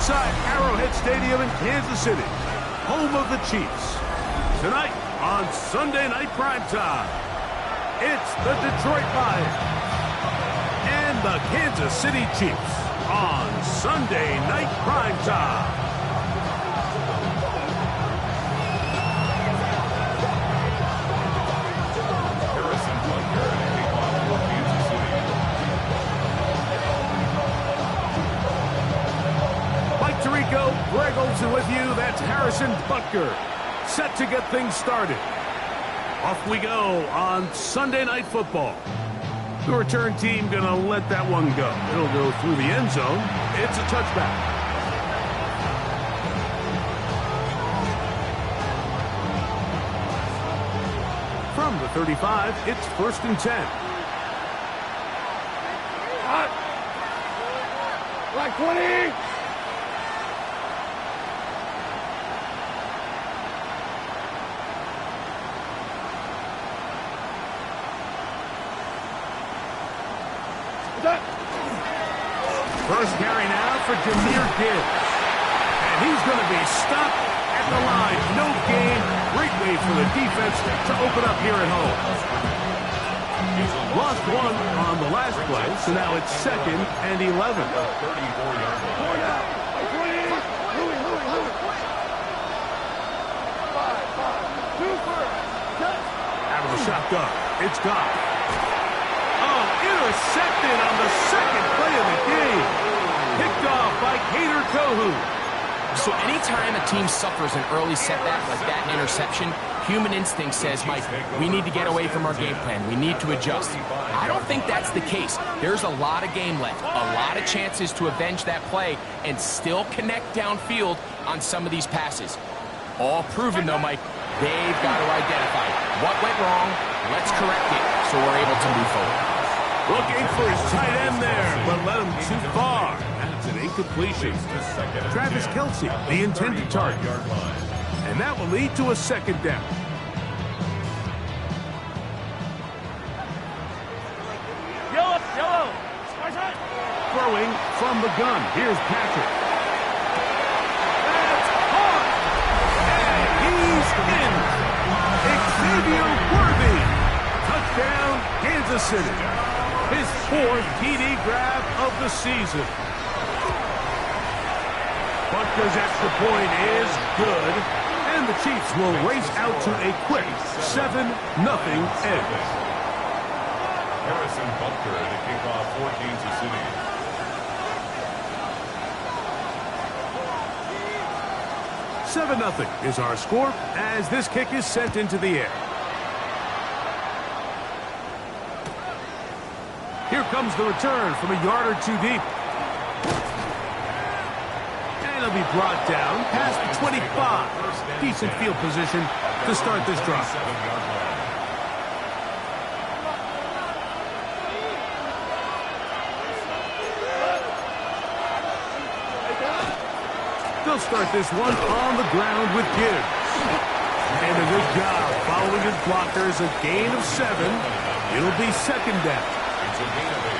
inside Arrowhead Stadium in Kansas City, home of the Chiefs. Tonight on Sunday Night Primetime, it's the Detroit Lions and the Kansas City Chiefs on Sunday Night Primetime. Greg Olsen with you. That's Harrison Butker, set to get things started. Off we go on Sunday Night Football. The return team going to let that one go. It'll go through the end zone. It's a touchback. From the 35, it's 1st and 10. Like 20! First carry now for Jahmyr Gibbs. And he's going to be stopped at the line. No gain. Great way for the defense to open up here at home. Lost one on the last play, so now it's 2nd and 11. Out of the shotgun. It's Goff. Oh, intercepted on the second play of the game. Picked off by Kader Kohou. So anytime a team suffers an early setback like that interception, human instinct says, Mike, we need to get away from our game plan. We need to adjust. I don't think that's the case. There's a lot of game left, a lot of chances to avenge that play and still connect downfield on some of these passes. All proven, though, Mike. They've got to identify what went wrong. Let's correct it so we're able to move forward. Looking for his tight end there, but led him too far. That's an incompletion. Travis Kelce, the intended target. And that will lead to a 2nd down. Yellow! Throwing from the gun. Here's Patrick. That's hard. And he's in. Xavier Worthy. Touchdown, Kansas City. His 4th TD grab of the season. Butker's extra point is good, and the Chiefs will race out to a quick 7-0 edge. Harrison Butker to kick off for Kansas City. 7-0 is our score as this kick is sent into the air. Here comes the return from a yard or 2 deep. And it'll be brought down past the 25. Decent field position to start this drive. They'll start this one on the ground with Gibbs. And a good job following his blockers, a gain of 7. It'll be 2nd down. It's a gain of 8.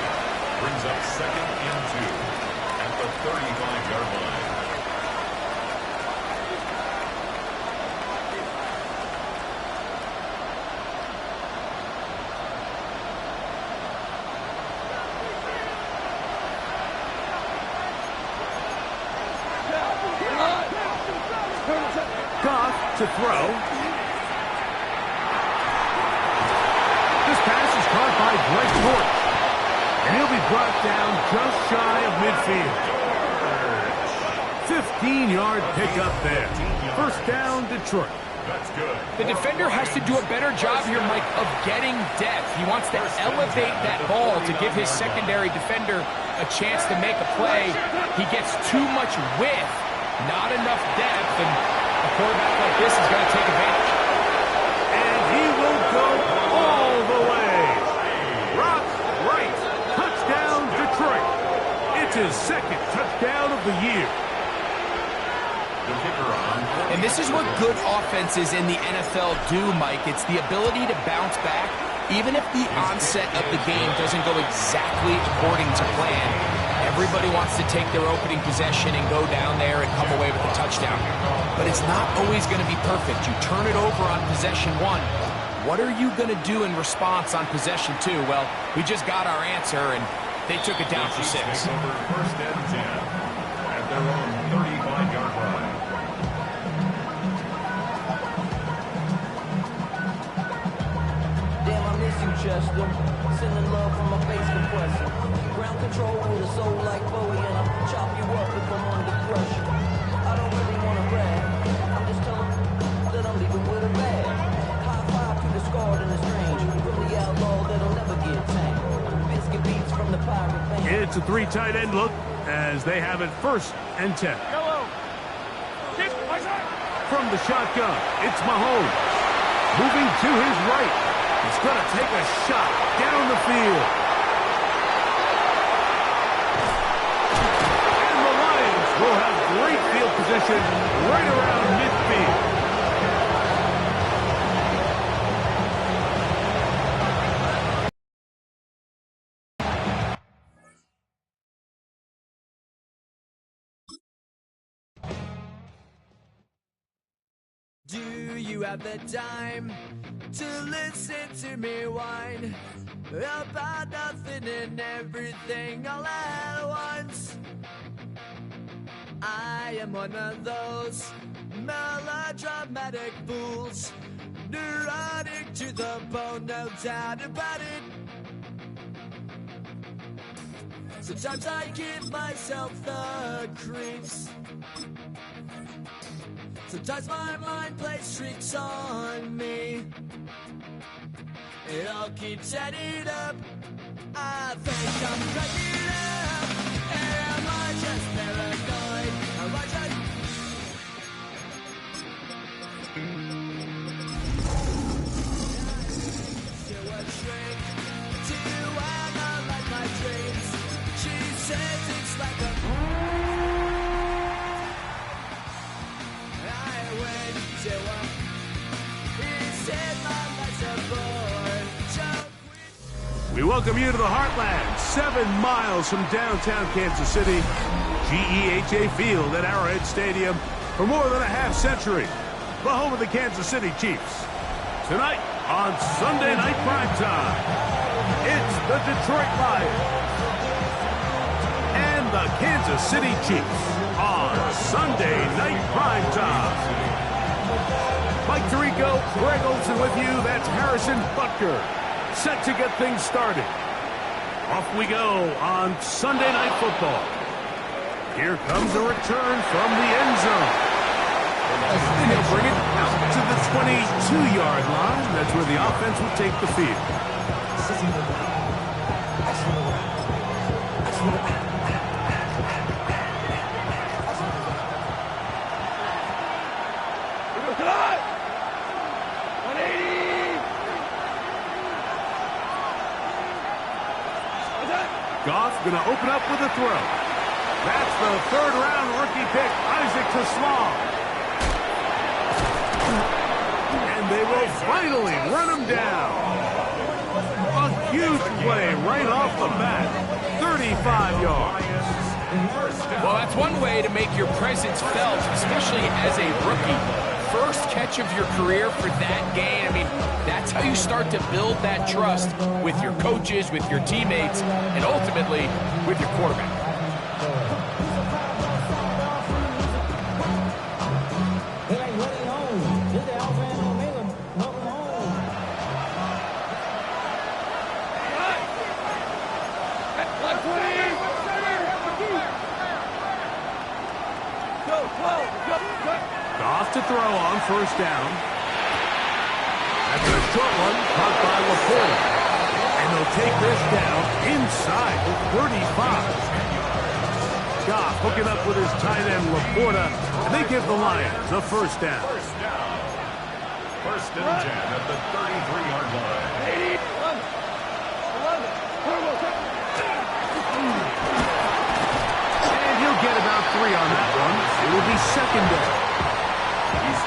Brings up 2nd and 2 at the 35-yard line. Goff to throw. This pass is caught by Greg Dortch. And he'll be brought down just shy of midfield. 15-yard pickup there. 1st down, Detroit. That's good. The defender has to do a better job here, Mike, of getting depth. He wants to elevate that ball to give his secondary defender a chance to make a play. He gets too much width, not enough depth, and a quarterback like this is going to take advantage. And he will go all the way. Rock right. Touchdown, Detroit. It's his 2nd touchdown of the year. And this is what good offenses in the NFL do, Mike. It's the ability to bounce back, even if the onset of the game doesn't go exactly according to plan. Everybody wants to take their opening possession and go down there and come away with a touchdown. But it's not always going to be perfect. You turn it over on possession 1. What are you going to do in response on possession 2? Well, we just got our answer, and they took it down for 6. Over first and 10 at their own 35-yard line. Damn, I miss you, Chester. Sending love from my face compressor. Ground control with a soul like Bowie, and I'll chop you up if I'm under pressure. I don't really want to brag. I'm just telling that I'm leaving with a bag. High five to the scarred and the strange. From the outlaw that'll never get tamed. Biscuit beats from the pirate band. It's a 3 tight end look as they have it first and 10. From the shotgun, it's Mahomes. Moving to his right. He's going to take a shot down the field. And the Lions will have great field position right around midfield. Do you have the time to listen to me whine about nothing and everything all at once? I am one of those melodramatic fools, neurotic to the bone, no doubt about it. Sometimes I give myself the creeps. Sometimes my mind plays tricks on me. It all keeps adding up. I think I'm cracking up. Am I just paranoid? Am I just... Still a shrink to analyze my dreams. She says it's like a... We welcome you to the Heartland, 7 miles from downtown Kansas City. GEHA Field at Arrowhead Stadium for more than a half-century. The home of the Kansas City Chiefs. Tonight on Sunday Night Primetime, it's the Detroit Lions and the Kansas City Chiefs on Sunday Night Primetime. Mike Tirico, Greg Olsen with you. That's Harrison Butker, set to get things started. Off we go on Sunday Night Football. Here comes a return from the end zone. And he'll bring it out to the 22-yard line. That's where the offense will take the field. Goff going to open up with a throw. That's the third-round rookie pick, Isaac TeSlaa. And they will finally run him down. A huge play right off the bat. 35 yards. Well, that's one way to make your presence felt, especially as a rookie. First catch of your career for that gain. I mean, that's how you start to build that trust with your coaches, with your teammates, and ultimately with your quarterback. Goff to throw on first down. After a short one, caught by Laporta. And they'll take this down inside the 35. Goff hooking up with his tight end Laporta, and they give the Lions a first down. First and 10 at the 33-yard line. And he'll get about 3 on that one. It will be second down.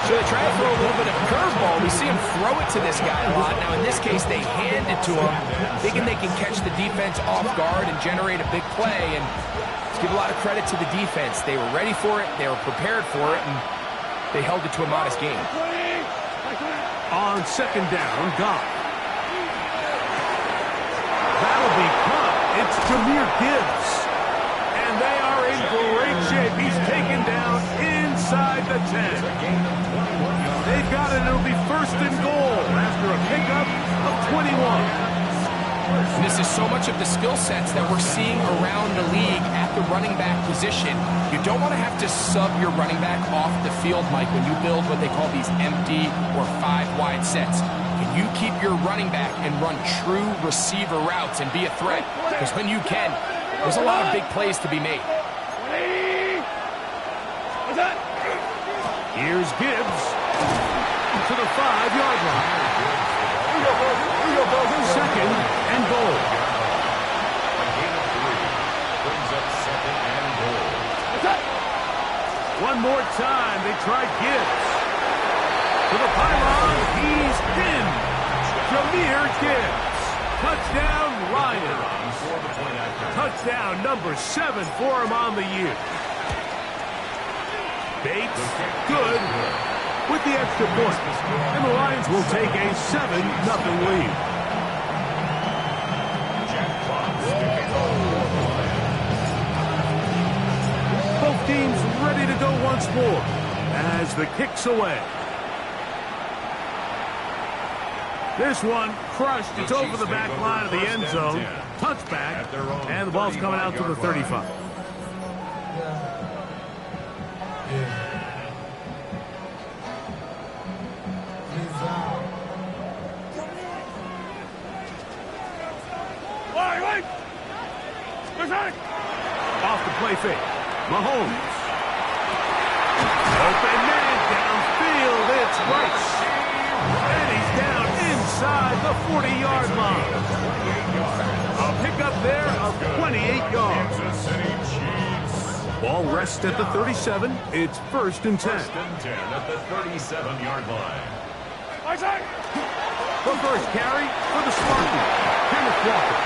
So they try to throw a little bit of a curveball. We see him throw it to this guy a lot. Now, in this case, they hand it to him, thinking they can catch the defense off guard and generate a big play. And let's give a lot of credit to the defense. They were ready for it, they were prepared for it, and they held it to a modest game. On second down, Goff. That'll be caught. It's Jahmyr Gibbs. And they are in great shape. He's taken down inside the 10. They've got it. It'll be first and goal after a pickup of 21. And this is so much of the skill sets that we're seeing around the league at the running back position. You don't want to have to sub your running back off the field, Mike, when you build what they call these empty or 5-wide sets. Can you keep your running back and run true receiver routes and be a threat? Because when you can, there's a lot of big plays to be made. Here's Gibbs to the 5-yard line. Second and goal. A gain of 3 brings up second and goal. One more time, they try Gibbs. To the pylon, he's in. Jahmyr Gibbs. Touchdown, Lions. Touchdown number 7 for him on the year. Bates, good, with the extra point. And the Lions will take a 7-0 lead. Both teams ready to go once more as the kick's away. This one crushed. It's over the back line of the end zone. Touchback, and the ball's coming out to the 35. Off the play fake. Mahomes. Open man downfield. It's Rice. And he's down inside the 40-yard line. A pickup there of 28 yards. Ball rests at the 37. It's first and 10. First and 10 at the 37-yard line. The first carry for the Spartans. Kenneth Walker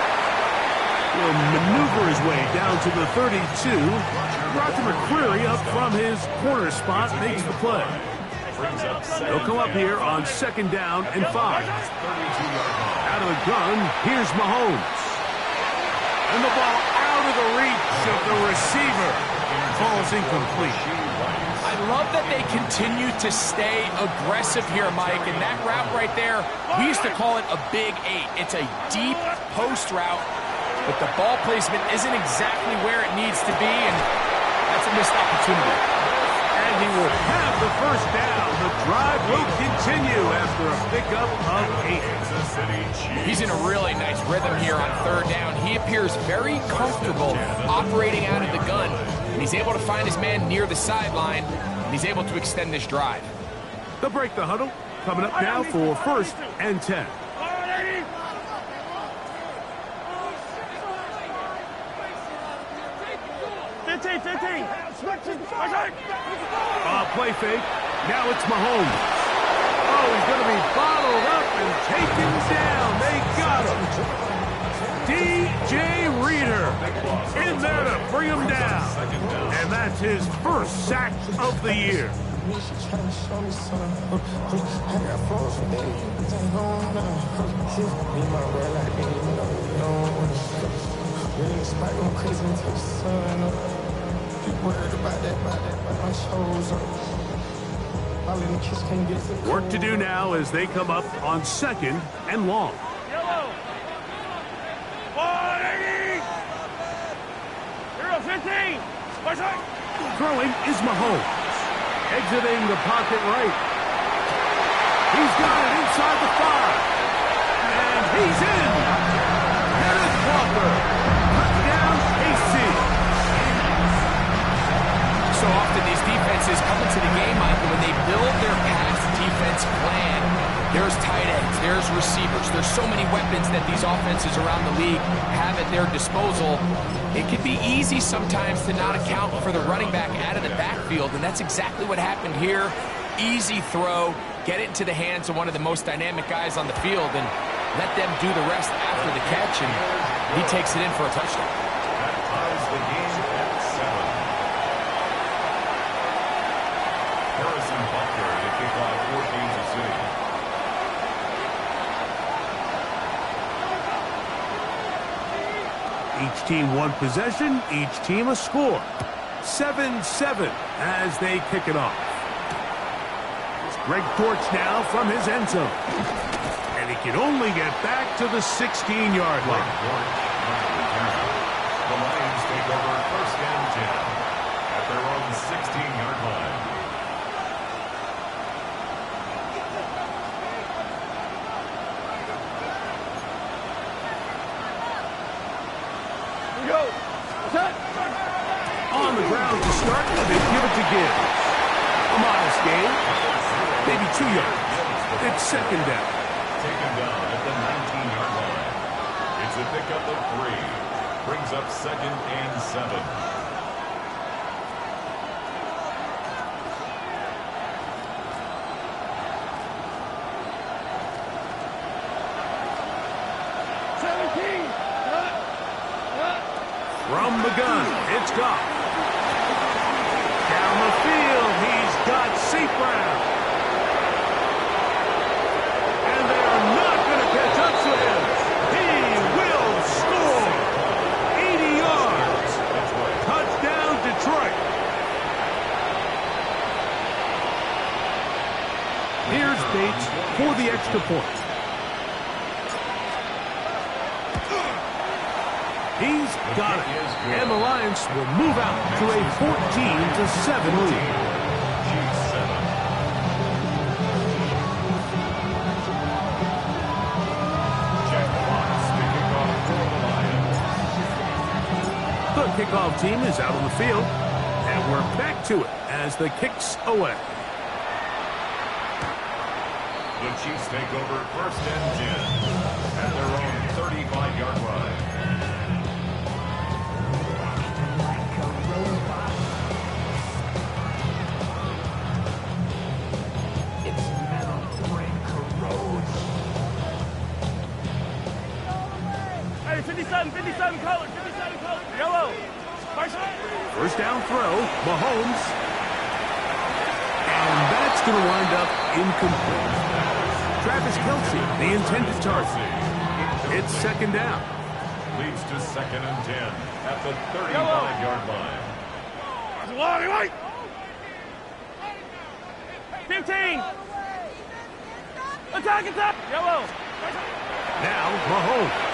will maneuver his way down to the 32. Roger McCreary up from his corner spot makes the play. They'll come up here on second down and 5. Out of the gun, here's Mahomes. And the ball out of the reach of the receiver. Falls incomplete. I love that they continue to stay aggressive here, Mike. And that route right there, we used to call it a big 8. It's a deep post route, but the ball placement isn't exactly where it needs to be, and that's a missed opportunity. And he will have the first down. The drive will continue after a pickup of 8. He's in a really nice rhythm here on third down. He appears very comfortable operating out of the gun, and he's able to find his man near the sideline, and he's able to extend this drive. They'll break the huddle. Coming up now for first and 10. Play fake. Now it's Mahomes. Oh, he's going to be bottled up and taken down. They got him. DJ Reader in there to bring him down. And that's his first sack of the year. Work to do now as they come up on second and long. Throwing is Mahomes. Exiting the pocket right. He's got it inside the 5. And he's in. Kenneth Walker. Touchdown, KC. So often these defenses come into the game, Michael, when they build their pass defense plan. There's tight ends, there's receivers, there's so many weapons that these offenses around the league have at their disposal. It can be easy sometimes to not account for the running back out of the backfield, and that's exactly what happened here. easy throw, get it into the hands of one of the most dynamic guys on the field, and let them do the rest after the catch, and he takes it in for a touchdown. That ties the game at 7. Harrison Butker to kick off for Kansas City. Each team one possession, each team a score. 7-7 as they kick it off. It's Greg Dortch now from his end zone. And he can only get back to the 16-yard line. The Lions take over first and 10 at their own 16-yard line. On the ground to start, they give it to Gibbs. A modest gain, maybe 2 yards. It's second down. Taken down at the 19-yard line. It's a pickup of 3. Brings up second and 7. From the gun, it's Goff. Down the field, he's got St. Brown. And they're not going to catch up to him. He will score. 80 yards. Touchdown, Detroit. Here's Bates for the extra point. He's got it. And the Lions will move out to a 14-7 lead. The kickoff team is out on the field, and we're back to it as the kick's away. The Chiefs take over first and 10 at their own 35-yard line. Hey, 57 color, yellow. First down throw, Mahomes. And that's going to wind up incomplete. Travis Kelce, the intended target. It's second down. Leads to second and 10 at the 35-yard line. 15. Attack. Yellow. Now, Mahomes.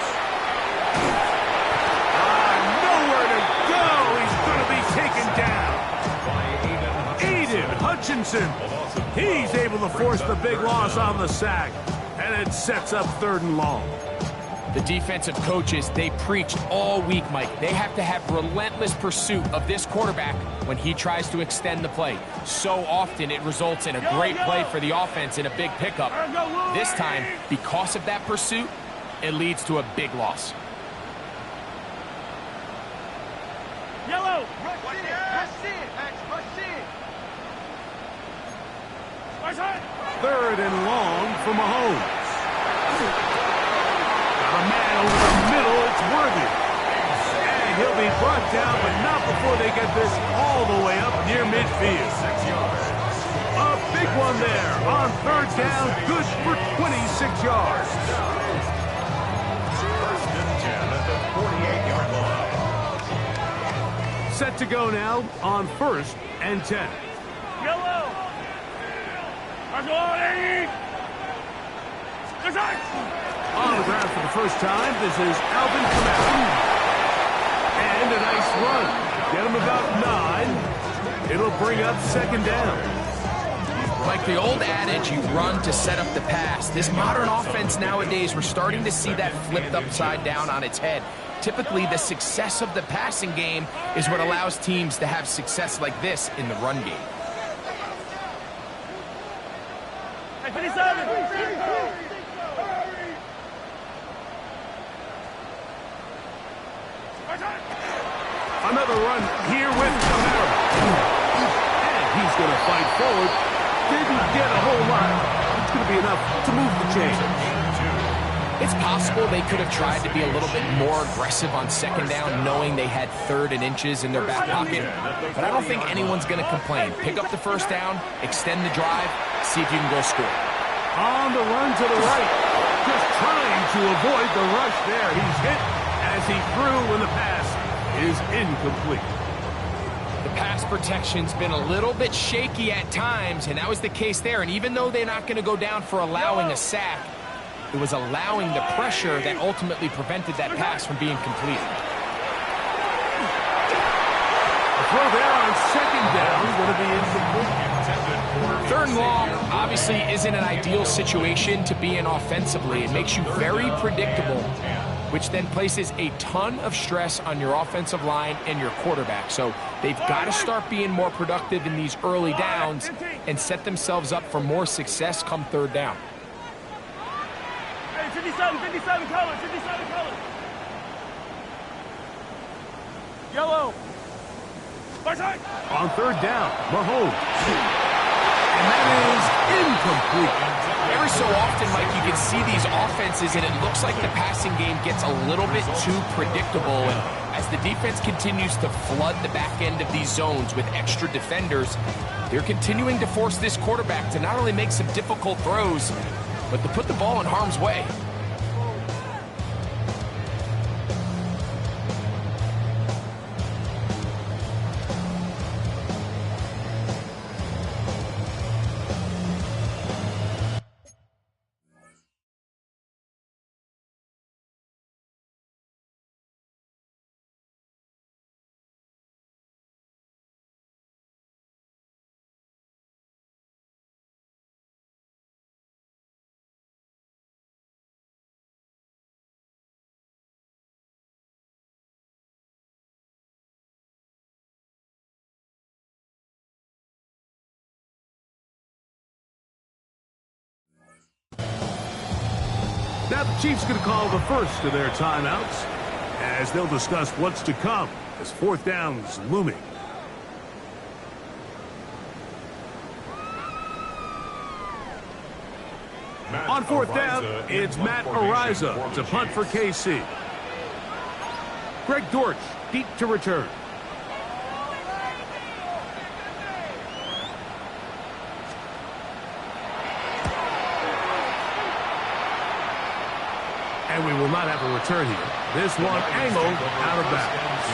Nowhere to go. He's going to be taken down. Aiden Hutchinson. He's able to force the big loss on the sack. And it sets up 3rd and long. The defensive coaches, they preached all week, Mike. They have to have relentless pursuit of this quarterback when he tries to extend the play. So often it results in a great play for the offense and a big pickup. This time, because of that pursuit, it leads to a big loss. Yellow. 3rd and long for Mahomes. Got a man over the middle. It's Worthy. And he'll be brought down, but not before they get this all the way up near midfield. 6 yards. A big one there on 3rd down. Good for 26 yards. First and 10 at the 48-yard line. Set to go now on 1st and 10. Yellow. On the ground for the first time, this is Alvin Kamara. And a nice run. Get him about 9. It'll bring up second down. Like the old adage, you run to set up the pass. This modern offense nowadays, we're starting to see that flipped upside down on its head. Typically, the success of the passing game is what allows teams to have success like this in the run game. 57. Another run here with Kamara. And he's going to fight forward didn't get a whole lot. It's going to be enough to move the chains. It's possible they could have tried to be a little bit more aggressive on second down, knowing they had 3rd and inches in their back pocket. But I don't think anyone's going to complain. Pick up the first down, extend the drive, see if you can go score. On the run to the right. Just trying to avoid the rush there. He's hit as he threw when the pass is incomplete. The pass protection's been a little bit shaky at times, and that was the case there. And even though they're not going to go down for allowing a sack, it was allowing the pressure that ultimately prevented that pass from being completed. A throw there on second down is going to be incomplete. 3rd and long obviously isn't an ideal situation to be in offensively. It makes you very predictable, which then places a ton of stress on your offensive line and your quarterback. So they've got to start being more productive in these early downs and set themselves up for more success come 3rd down. Hey, 57 colors, 57 colors. Yellow. Far side. On 3rd down, Mahomes. And that is incomplete. Every so often, Mike, you can see these offenses, and it looks like the passing game gets a little bit too predictable. And as the defense continues to flood the back end of these zones with extra defenders, they're continuing to force this quarterback to not only make some difficult throws, but to put the ball in harm's way. Now the Chiefs going to call the first of their timeouts as they'll discuss what's to come as 4th down's looming. On 4th down, it's Matt Araiza to punt for KC. Greg Dortch deep to return. And we will not have a return here. This one angled out of bounds.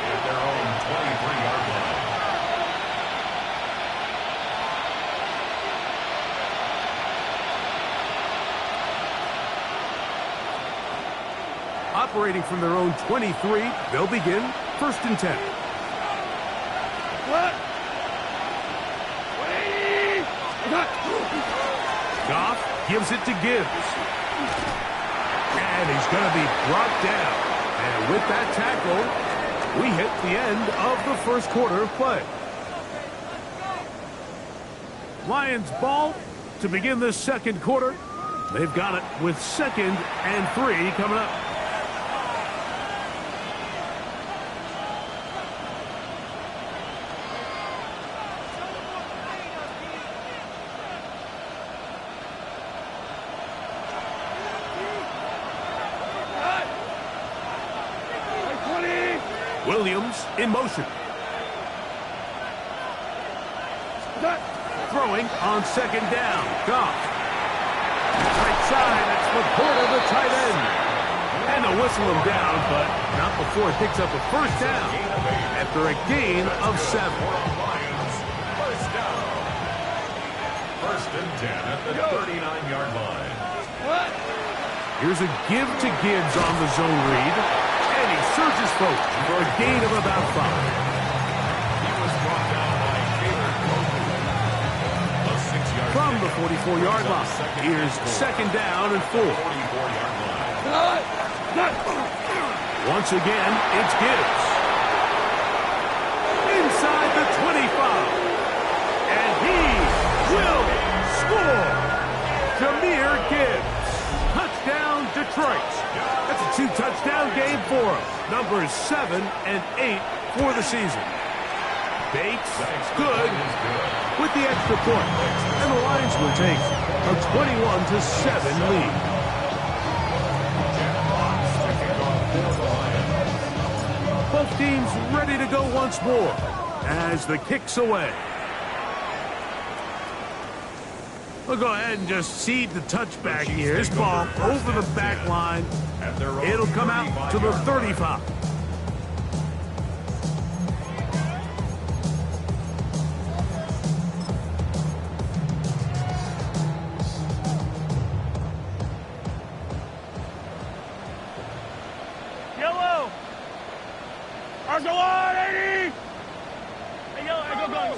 At their own 23-yard line. Operating from their own 23, they'll begin 1st and 10. What? Goff gives it to Gibbs. And he's going to be brought down. And with that tackle, we hit the end of the 1st quarter of play. Lions ball to begin this 2nd quarter. They've got it with 2nd and 3 coming up. Williams in motion. Throwing on 2nd down. Goff. Right side, that's Laporta, the tight end. And they'll whistle him down, but not before it picks up a 1st down after a gain of 7. First down. 1st and 10 at the 39-yard line. Here's a give to Gibbs on the zone read. And he surges forward for a gain of about 5. He was brought down by Caleb Copeland. A 6-yard From the 44-yard line, here's 2nd down and 4. 44-yard line. Once again, it's Gibbs. Inside the 25. And he will score. Jahmyr Gibbs. Touchdown, Detroit. That's a 2-touchdown game for him. Numbers 7 and 8 for the season. Bates, good. with the extra point. And the Lions will take a 21-7 lead. Both teams ready to go once more as the kick's away. We'll go ahead and just cede the touchback here. This ball over the back line. It'll come out to the 35. Yellow! Arsenal 80! Hey, yellow, go.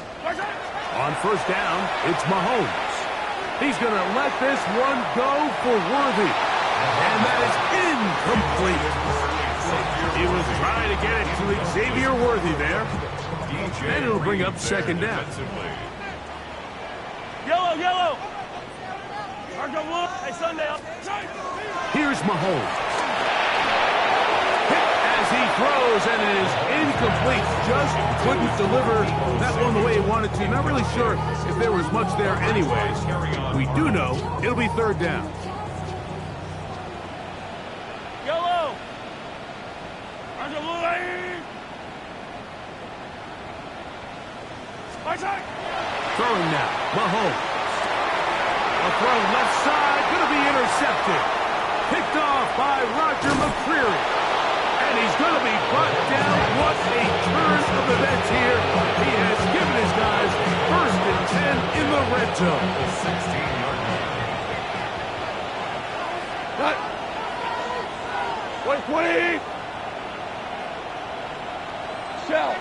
On first down, it's Mahomes. He's going to let this one go for Worthy. And that is incomplete. He was trying to get it to Xavier Worthy there. And it'll bring up second down. Yellow! Arsenal blue. Hey, Sunday. Here's Mahomes. Hit as he throws, and it is incomplete. Just couldn't deliver that one the way he wanted to. Not really sure if there was much there anyways. We do know it'll be third down. Yellow! Arsenal blue. Right side. Throwing now, Mahomes. A throw left side, going to be intercepted. Picked off by Roger McCreary. And he's going to be brought down. What a turn of events here. He has given his guys first and 10 in the red zone. 16-yard line. Cut. 20. Shell.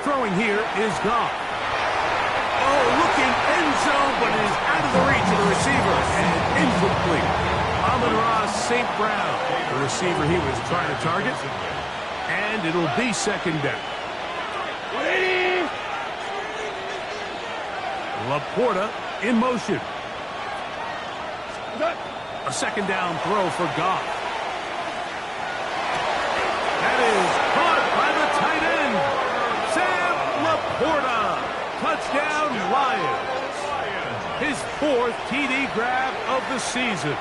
Throwing here is Goff. Oh, looking end zone, but it is out of the reach of the receiver. And incomplete. Amon-Ra St. Brown, the receiver he was trying to target. And it'll be second down. 180. Laporta in motion. A second down throw for Goff. That is caught by the tight end, Sam Laporta. Touchdown, Lions. His fourth TD grab of the season.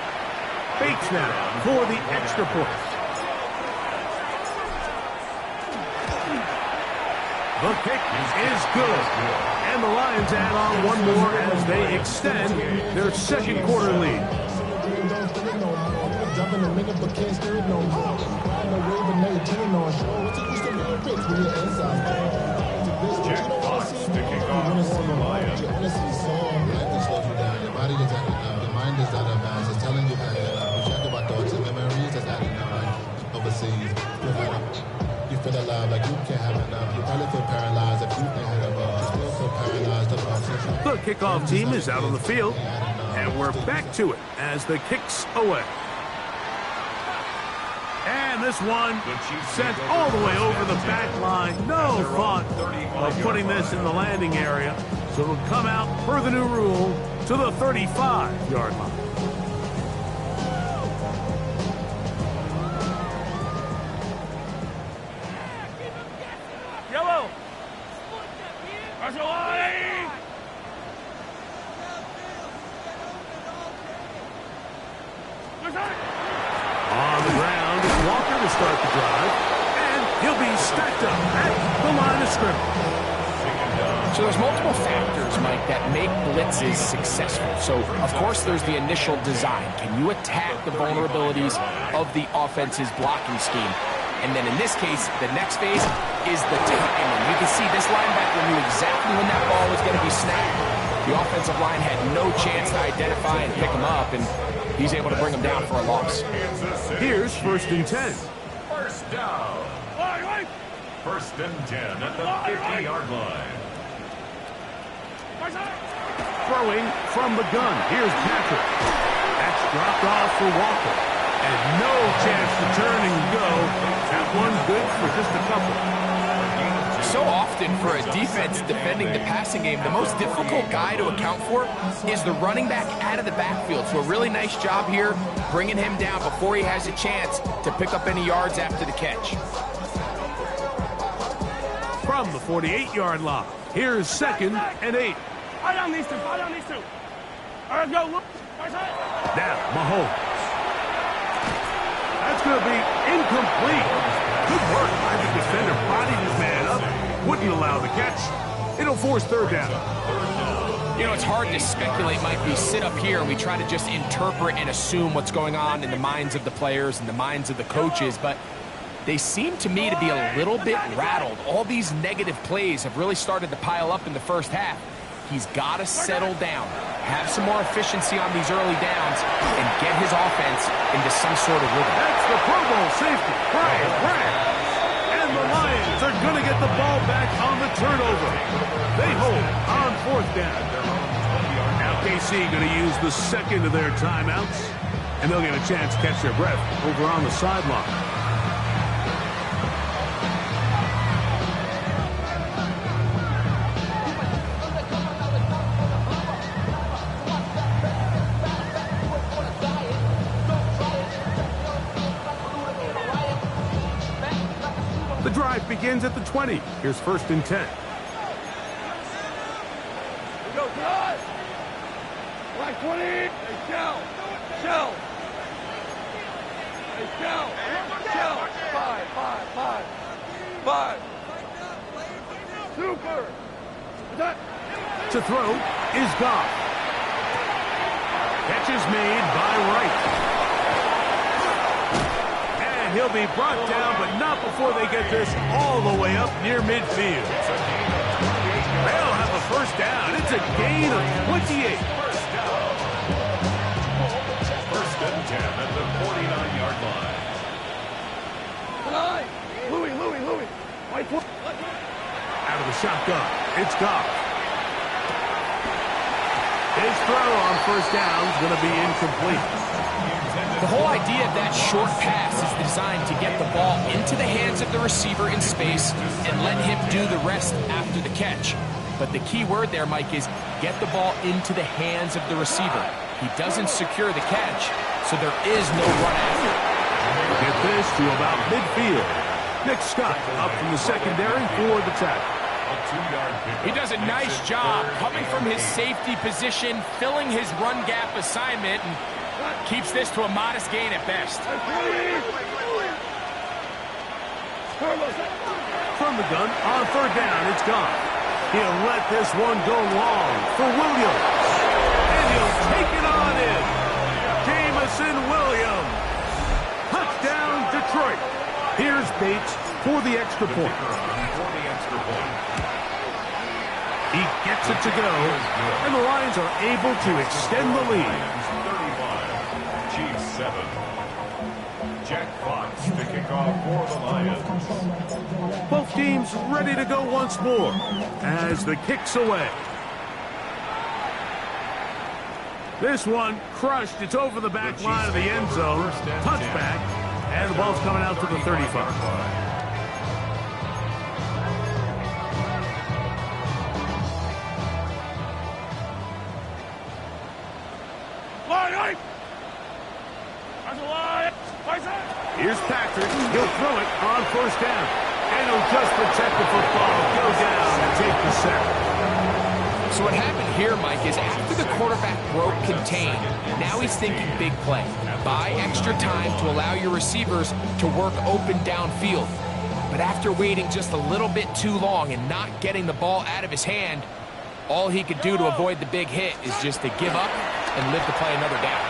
Bates now for the extra point. The kick is good. And the Lions add on one more as they extend their second quarter lead. Jack Fox picking off the Lions. Your body is at it. Your mind is out of bounds. It's telling you that you check about thoughts and memories that's adding up overseas. You feel alive like you can't have enough. You probably feel paralyzed if you think have enough. You still feel paralyzed about The kickoff team is out on the field, and we're back to it as the kick's away. And this one sent all the way over the back line. No thought of putting this in the landing area. So it'll come out, per the new rule, to the 35-yard line. Yellow. Arsenal 80. On the ground, it's Walker to start the drive. And he'll be stacked up at the line of scrimmage. So there's multiple factors, Mike, that make blitzes successful. So, of course, there's the initial design. Can you attack the vulnerabilities of the offense's blocking scheme? And then in this case, the next phase is the timing. You can see this linebacker knew exactly when that ball was going to be snapped. The offensive line had no chance to identify and pick him up, and he's able to bring him down for a loss. Here's first and 10. First down. First and 10 at the 50-yard line. Throwing from the gun. Here's Patrick. That's dropped off for Walker. And no chance to turn and go. That one good for just a couple. So often for a defense defending the passing game, the most difficult guy to account for is the running back out of the backfield. So a really nice job here bringing him down before he has a chance to pick up any yards after the catch. From the 48-yard line, here's 2nd and 8. Eye on these two. Eye on these two. All right, go. Look. Now, Mahomes. That's going to be incomplete. Good work by the defender. Bodied his man up. Wouldn't allow the catch. It'll force 3rd down. You know, it's hard to speculate, Mike. We sit up here and we try to just interpret and assume what's going on in the minds of the players and the minds of the coaches, but they seem to me to be a little bit rattled. All these negative plays have really started to pile up in the first half. He's got to settle down, have some more efficiency on these early downs, and get his offense into some sort of rhythm. That's the Pro Bowl safety, Brian Branch. And the Lions are going to get the ball back on the turnover. They hold on 4th down. Now KC going to use the 2nd of their timeouts, and they'll get a chance to catch their breath over on the sideline. The drive begins at the 20. Here's 1st and 10. Go, drive. Right 20. Hey, Shell. Shell. Hey, Shell. Shell. 5. Super. To throw is Goff. Catch is made by Wright. And he'll be brought down, but not before they get this all the way up near midfield. They'll have a 1st down. It's a gain of 28. 1st and 10 at the 49-yard line. Louis. White foot. Out of the shotgun, it's Goff. His throw on 1st down is going to be incomplete. The whole idea of that short pass is designed to get the ball into the hands of the receiver in space and let him do the rest after the catch. But the key word there, Mike, is get the ball into the hands of the receiver. He doesn't secure the catch, so there is no run after. Get this to about midfield. Nick Scott up from the secondary for the tackle. He does a nice job coming from his safety position, filling his run gap assignment, and keeps this to a modest gain at best. From the gun, on 3rd down, it's gone. He'll let this one go long for Williams. And he'll take it on in. Jameson Williams. Touchdown, Detroit. Here's Bates for the extra point. He gets it to go, and the Lions are able to extend the lead. 35, Chiefs 7. Jack Fox to kick off for the Lions. Both teams ready to go once more as the kick's away. This one crushed. It's over the back line of the end zone. Touchback, and the ball's coming out to the 35. Here's Patrick. He'll throw it on 1st down. And he'll just protect the football. Go down and take the sack. So what happened here, Mike, is after the quarterback broke contain, now he's thinking big play. Buy extra time to allow your receivers to work open downfield. But after waiting just a little bit too long and not getting the ball out of his hand, all he could do to avoid the big hit is just to give up and live to play another down.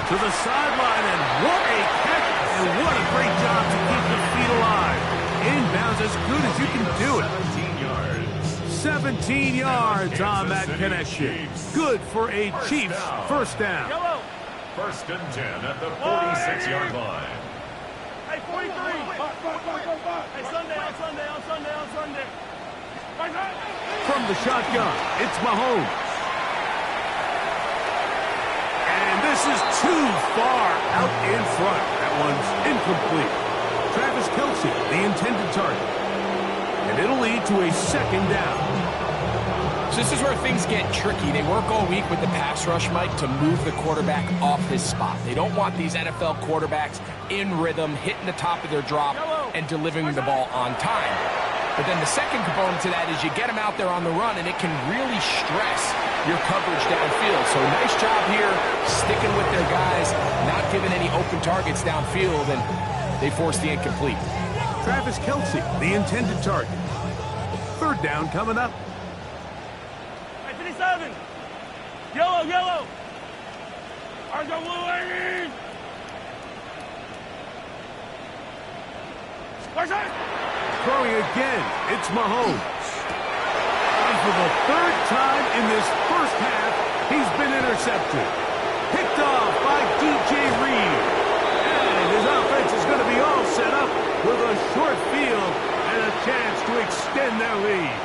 To the sideline, and what a catch, and what a great job to keep the feet alive. Inbounds as good as you can do it. 17 yards on that connection. Good for a Chiefs 1st down. 1st and 10 at the 46-yard line. Hey, 43. Hey, Sunday. From the shotgun, it's Mahomes. And this is too far out in front. That one's incomplete. Travis Kelce, the intended target. and it'll lead to a second down. So this is where things get tricky. They work all week with the pass rush, Mike, to move the quarterback off his spot. They don't want these NFL quarterbacks in rhythm, hitting the top of their drop, and delivering the ball on time. But then the second component to that is you get them out there on the run, and it can really stress your coverage downfield. So nice job here, sticking with their guys, not giving any open targets downfield, and they force the incomplete. Travis Kelce, the intended target. Third down coming up. 57. Yellow, yellow. Argo blue, 80. Throwing again, it's Mahomes. And for the third time in this first half, he's been intercepted. Picked off by DJ Reed. And his offense is going to be all set up with a short field and a chance to extend their lead.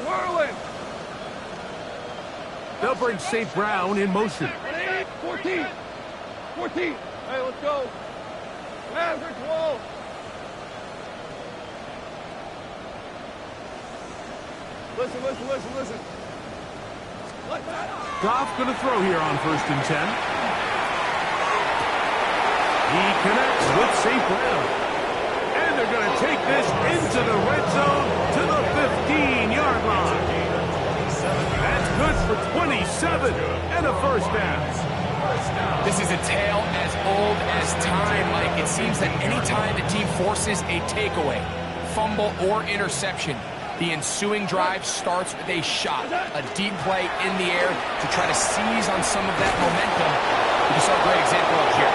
Whirling. They'll bring St. Brown in motion. 14. Hey, let's go. Average wall. Listen. Goff going to throw here on 1st and 10. He connects with St. Brown. And they're going to take this into the red zone to the 15-yard line. That's good for 27 and a first down. This is a tale as old as time, Mike. It seems that any time the team forces a takeaway, fumble, or interception, the ensuing drive starts with a shot, a deep play in the air to try to seize on some of that momentum. You saw a great example up here.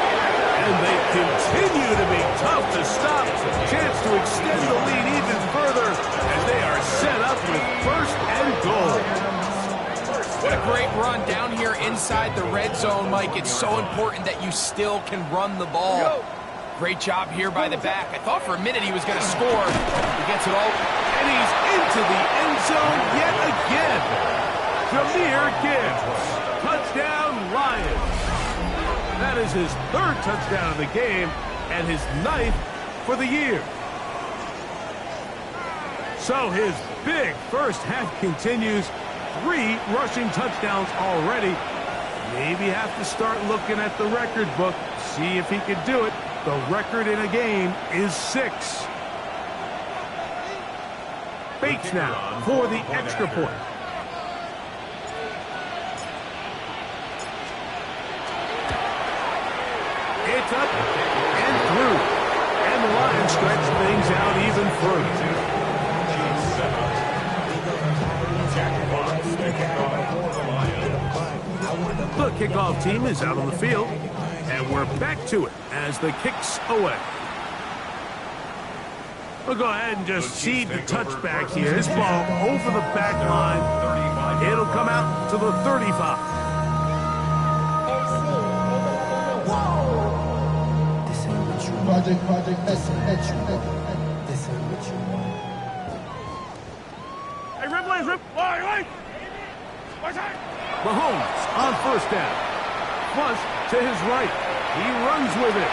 And they continue to be tough to stop. Chance to extend the lead even further as they are set up with 1st and goal. What a great run down here inside the red zone, Mike. It's so important that you still can run the ball. Great job here by the back. I thought for a minute he was going to score. He gets it all. And he's into the end zone yet again. Jahmyr Gibbs. Touchdown, Lions. That is his 3rd touchdown of the game and his 9th for the year. So his big first half continues. 3 rushing touchdowns already. Maybe have to start looking at the record book, see if he can do it. The record in a game is 6. Bates now for the extra point. It's up and through. And the Lions stretch things out even further. The kickoff team is out on the field, and we're back to it as the kick's away. We'll go ahead and just seed the touchback here. This ball over the back line. It'll come out to the 35. Project, this ain't what you want. Hey, Rip. Wait. Mahomes on 1st down. Flush to his right. He runs with it.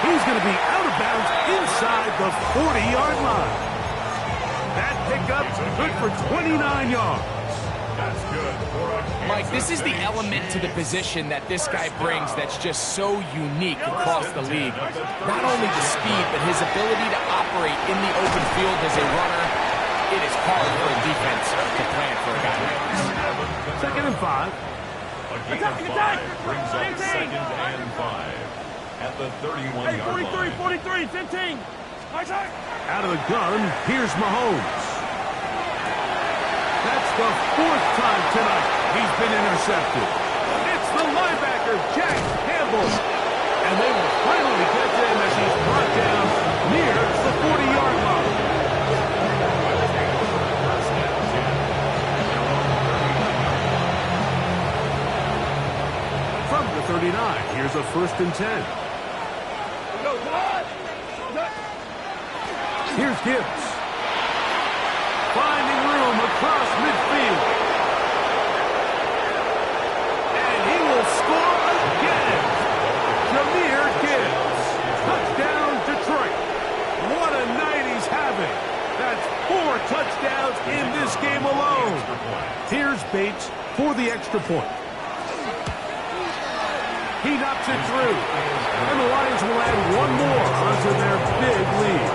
He's going to be out of bounds inside the 40-yard line. That pickup's good for 29 yards. That's good. Mike, this is the element to the position that this guy brings that's just so unique across the league. Not only the speed, but his ability to operate in the open field as a runner. It is hard for a defense to plan for a guy like this. 2nd and 5. Attack! Brings up 2nd and 5 at the 31-yard line. 43, 15. Out of the gun, here's Mahomes. That's the 4th time tonight he's been intercepted. It's the linebacker, Jack Campbell. And they will finally get to him as he's brought down near the 40-yard line. From the 39, here's a 1st and 10. Here's Gibbs. Finding room across midfield. And he will score again. Jahmyr Gibbs. Touchdown, Detroit. What a night he's having. That's 4 touchdowns in this game alone. Here's Bates for the extra point. He knocks it through. And the Lions will add one more onto their big lead.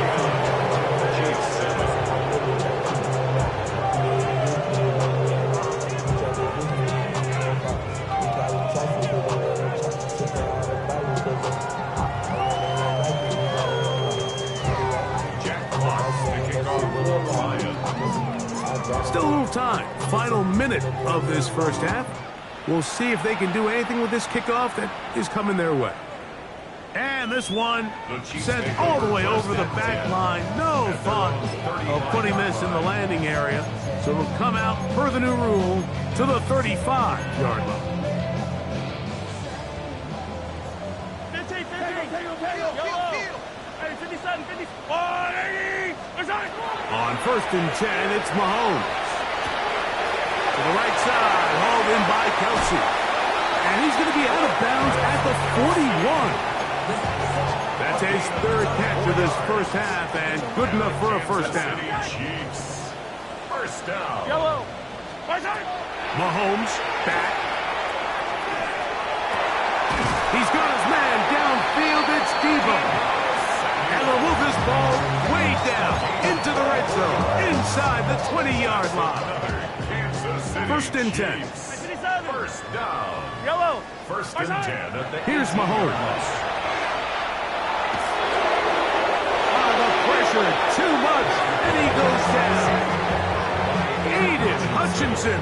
Still a little time. Final minute of this first half. We'll see if they can do anything with this kickoff that is coming their way. And this one sent all the way over the back line. No thought of putting this in the landing area. So it'll come out per the new rule to the 35-yard line. 15, 50. Hey, 57, 50. 180. On 1st and 10, it's Mahomes. To the right side, hauled in by Kelsey. And he's going to be out of bounds at the 41. That's his 3rd catch of this first half, and good enough for a first down. Chiefs. First down. Yellow. Mahomes back. He's got his man downfield. It's Debo. And they'll move this ball way down into the red zone, inside the 20-yard line. 1st and 10. First down. Yellow. 1st and 10 at the Here's Mahomes. The pressure, too much, and he goes down. Aiden Hutchinson.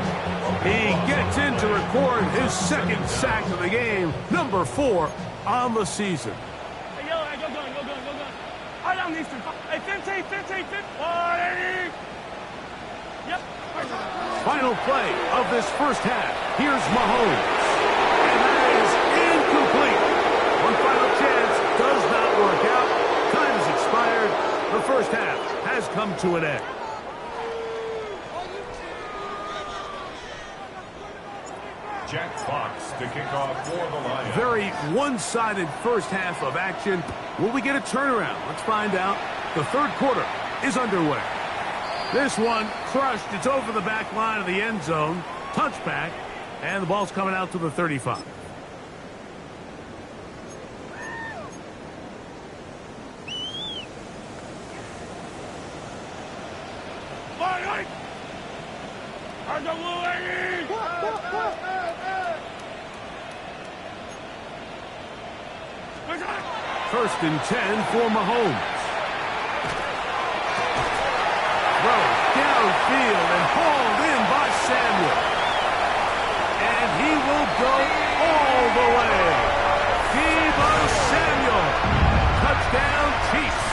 He gets in to record his 2nd sack of the game, number 4 on the season. Hey, yellow, hey, go gun. I down these two. Hey, 15, 180. Yep. Final play of this first half. Here's Mahomes. And that is incomplete. One final chance does not work out. Time has expired. The first half has come to an end. Jack Fox to kick off for the Lions. Very one-sided first half of action. Will we get a turnaround? Let's find out. The 3rd quarter is underway. This one crushed. It's over the back line of the end zone. Touchback. And the ball's coming out to the 35. First and 10 for Mahomes. Throws downfield and hauled in by Samuel. And he will go all the way. Deebo Samuel. Touchdown, Chiefs.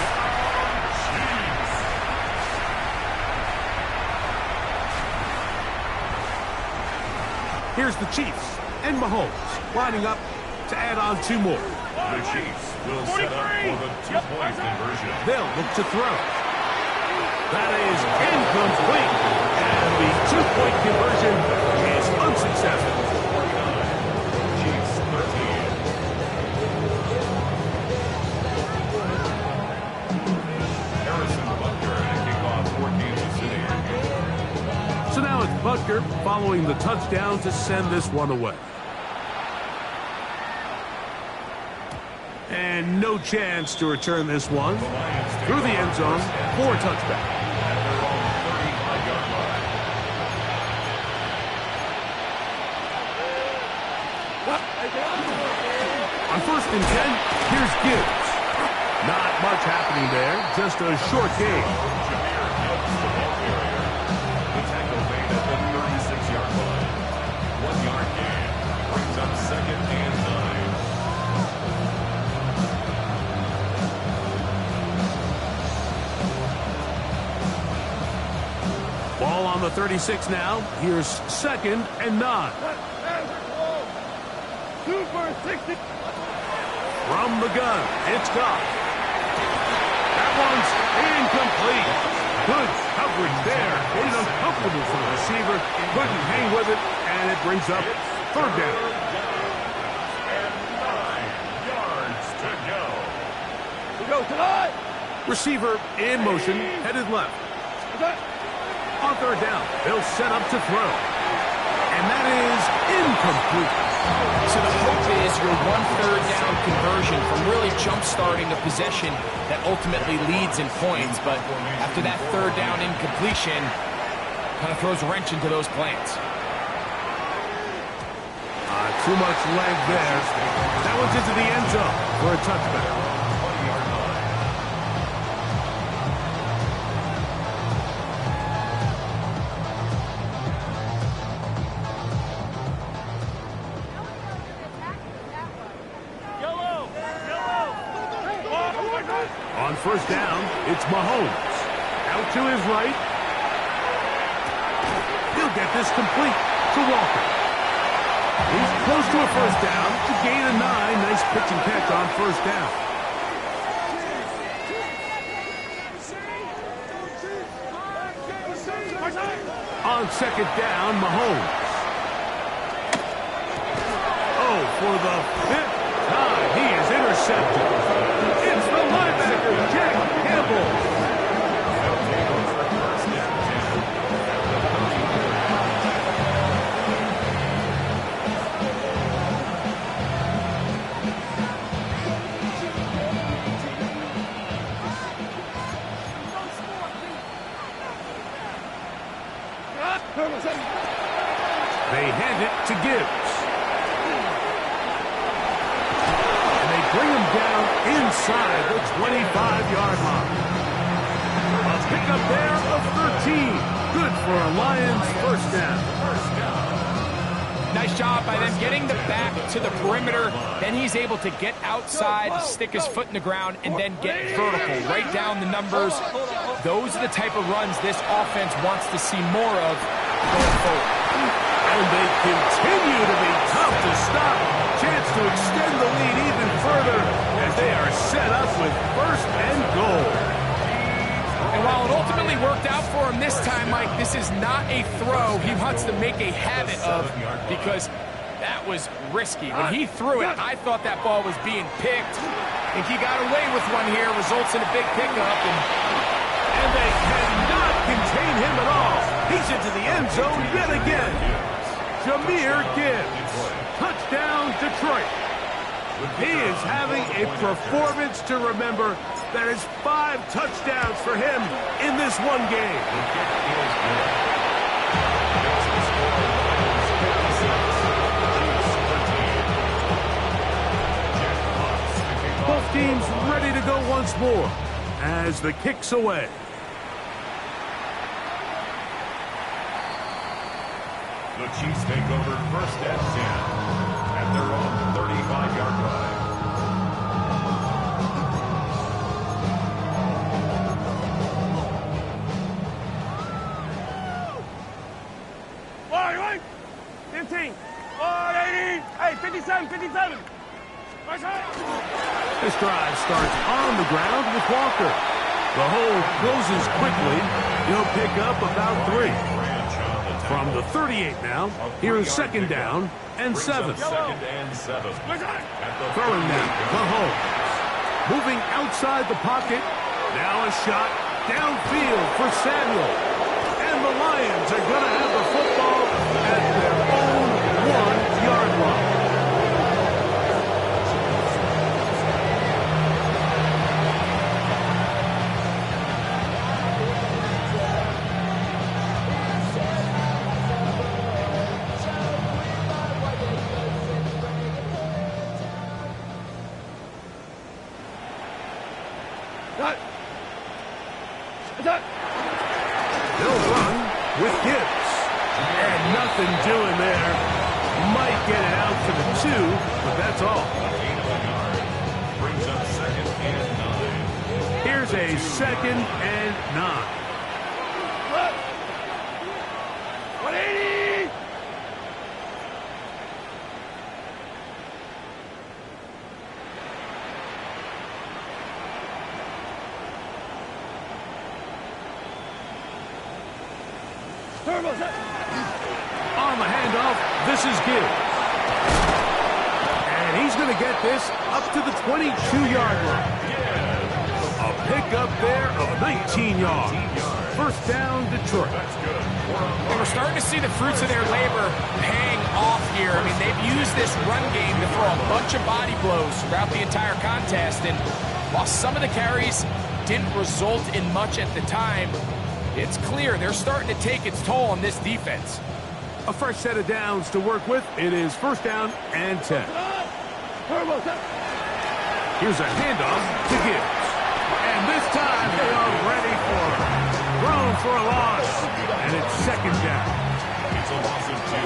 Here's the Chiefs and Mahomes lining up to add on 2 more. The Chiefs will set up for the 2-point conversion. They'll look to throw. That is incomplete. And the 2-point conversion is unsuccessful. 49. Chiefs 13. Harrison Butker to kick off for Kansas City. So now it's Butker following the touchdown to send this one away. And no chance to return this one through the end zone for a touchback. On 1st and 10, here's Gibbs. Not much happening there, just a short game. The tackle made at the 36-yard line. 1-yard gain brings up 2nd and 9. Ball on the 36 now. Here's 2nd and 9. Super 60. From the gun, it's Goff. That one downs, incomplete. Good coverage there. Made it uncomfortable for the receiver. Couldn't hang with it, and it brings up third down. And 9 yards to go. We go tonight. Receiver in motion, headed left. On third down, they'll set up to throw. And that is incomplete. So the hope is your 1/3 down conversion from really jump-starting a possession that ultimately leads in points. But after that third down incompletion, kind of throws a wrench into those plans. Too much leg there. That one's into the end zone for a touchback. 20-yard line. On first down, it's Mahomes. Out to his right. He'll get this complete to Walker. He's close to a first down. To gain a 9. Nice pitch and catch on first down. On second down, Mahomes. Oh, for the 5th time, he is intercepted. It's the linebacker, Jack Campbell. They hand it to Gibbs. And they bring him down inside the 25-yard line. A pickup there of 13. Good for a Lions first down. Nice job by them getting the back to the perimeter. Then he's able to get outside, stick his foot in the ground, and then get vertical. Right down the numbers. Those are the type of runs this offense wants to see more of going forward. And they continue to be tough to stop. Chance to extend the lead even further as they are set up with first and goal. And while it ultimately worked out for him this time, Mike, this is not a throw he wants to make a habit of because that was risky. When he threw it, I thought that ball was being picked. I think he got away with one here, results in a big pickup. And they cannot contain him at all. He's into the end zone yet again. Jahmyr Gibbs. Touchdown, Detroit. He is having a performance to remember. That is 5 touchdowns for him in this one game. Both teams ready to go once more as the kick's away. The Chiefs take over first and 10 at their own 35-yard line. Right. 15. 180. Hey, 57, 57. This drive starts on the ground with Walker. The hole closes quickly. He'll pick up about 3. From the 38 now, here is second down and 7. Second and 7. Throwing now, Mahomes. Moving outside the pocket. Now a shot downfield for Samuel. And the Lions are going to have the football at their own 1-yard line. They'll run with Gibbs. And nothing doing there. Might get it out for the 2, but that's all. Brings up second and 9. Here's a second and 9. 180. On the handoff, this is Gibbs. And he's going to get this up to the 22-yard line. A pickup there of 19 yards. First down, Detroit. And we're starting to see the fruits of their labor paying off here. I mean, they've used this run game to throw a bunch of body blows throughout the entire contest. And while some of the carries didn't result in much at the time, it's clear they're starting to take its toll on this defense. A fresh set of downs to work with. It is first down and 10. Here's a handoff to Gibbs. And this time they are ready for it. Thrown for a loss. And it's second down. It's a loss of 2.